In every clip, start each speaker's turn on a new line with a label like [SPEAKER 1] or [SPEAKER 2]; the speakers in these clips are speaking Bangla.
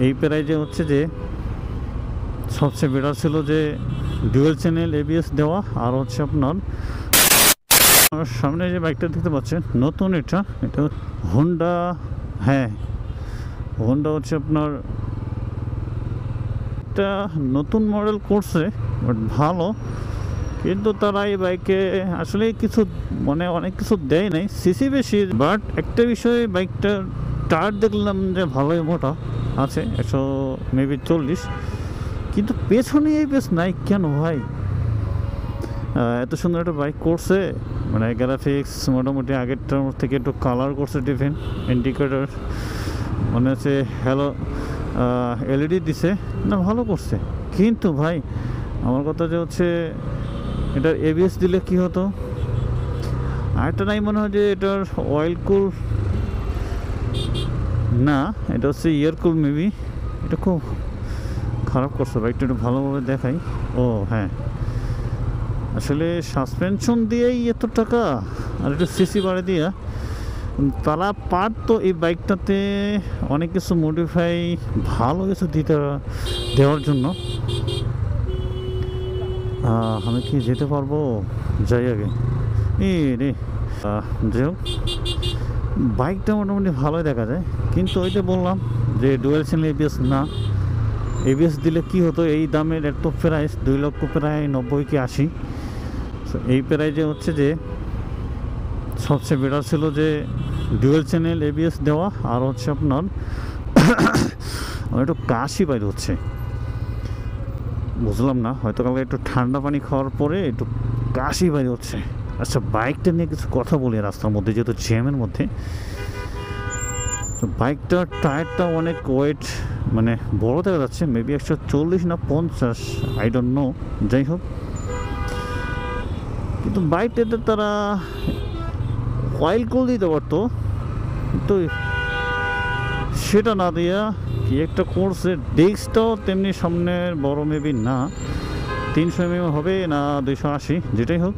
[SPEAKER 1] এই প্রাইজে হচ্ছে যে সবচেয়ে বেটার ছিল যে ডুয়েল চ্যানেল এবিএস দেওয়া, আর হচ্ছে আপনার সামনে যে বাইকটা দেখতে পাচ্ছেন নতুন, এটা হোন্ডা। হ্যাঁ, হোন্ডা হচ্ছে আপনার একটা নতুন মডেল করছে, বাট ভালো। কিন্তু তারা এই বাইকে আসলে কিছু মানে অনেক কিছু দেয় নাই, সিসি বেশি। বাট একটা বিষয়ে বাইকটার টায়ার দেখলাম যে ভালোই মোটা আছে, 100 মেবি 40, কিন্তু পেছনে এই বেশ নাই কেন ভাই? এত সুন্দর একটা বাইক করছে, মানে গ্রাফিক্স মোটামুটি আগেরটার থেকে একটু কালার করছে, ডিফেন্ট ইন্ডিকেটর মনে হচ্ছে হ্যালো এলইডি দিছে, না ভালো করছে। কিন্তু ভাই আমার কথা যে হচ্ছে এটার এবিএস দিলে কি হতো? আরেকটা নাই মনে হয় যে এটার অয়েল কুল না, এটা হচ্ছে ইয়ার কুল মেবি। এটা খুব খারাপ করছে বাইকটা, একটু ভালোভাবে দেখাই। ও হ্যাঁ, আসলে সাসপেনশন দিয়েই এত টাকা আর একটু সিসি বাড়ে দিয়া তারা পারতো এই বাইকটাতে অনেক কিছু মডিফাই ভালো কিছু দেওয়ার জন্য। আমি কি যেতে পারবো? যাই আগে রে। যাই হোক, বাইকটা মোটামুটি ভালোই দেখা যায়, কিন্তু ওইটা বললাম যে ডুয়েল চ্যানেল এবিএস না। এবিএস দিলে কি হতো? এই দামের এত প্রাইস, 2 লক্ষ প্রায় 90 কি 80। এই প্রাইজে হচ্ছে যে সবচেয়ে বেটার ছিল যে ডুয়েল চ্যানেল এবিএস দেওয়া, আর হচ্ছে আপনার একটু কাশি বাইরে হচ্ছে, বুঝলাম না, হয়তো কালকে একটু ঠান্ডা পানি খাওয়ার পরে একটু কাশি বাইরে হচ্ছে। আচ্ছা, বাইকটা নিয়ে কিছু কথা বলি রাস্তার মধ্যে, যেহেতু জ্যামের মধ্যে। তো বাইকটার টায়ারটা অনেক ওয়েট, মানে বড় দেখা যাচ্ছে, মেবি 140 না 50, আই ডোন্ট নো। যাই হোক, কিন্তু বাইকটাতে তারা অয়েল কুল দিতে পারতো, কিন্তু সেটা না দিয়া কি একটা করছে। ডিস্কটাও তেমনি সামনের বড় মেবি না, 300 mm হবে না 280, যেটাই হোক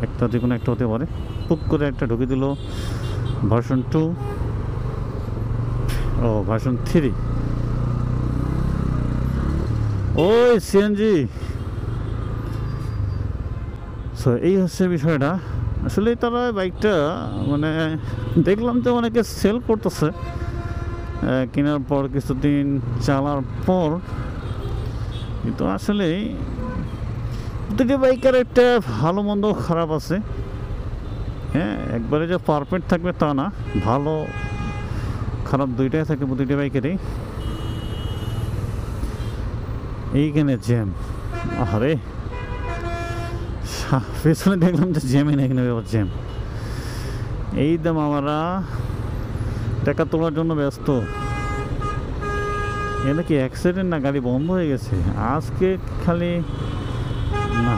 [SPEAKER 1] একটা, যে কোনো একটা হতে পারে। পুক করে একটা ঢুকে দিল ভার্সন 2, ও ভার্সন 3, ওই সিএনজি। সো এই হচ্ছে বিষয়টা। আসলে তারা বাইকটা মানে দেখলাম যে অনেকে সেল করতেছে কেনার পর, কিছুদিন চালার পর। কিন্তু আসলে প্রতিটি বাইকের একটা ভালো মন্দ খারাপ আছে। হ্যাঁ, একবারে যে পারফেক্ট থাকবে তা না, ভালো খারাপ দুইটাই থাকে প্রতিটি বাইকেরই। এইখানে জ্যাম, আরে পেছনে দেখলাম যে জ্যামই না, এখানে জ্যাম। এই দাম আমরা টাকা তোলার জন্য ব্যস্ত। এটা কি অ্যাক্সিডেন্ট না গাড়ি বন্ধ হয়ে গেছে আজকে? খালি না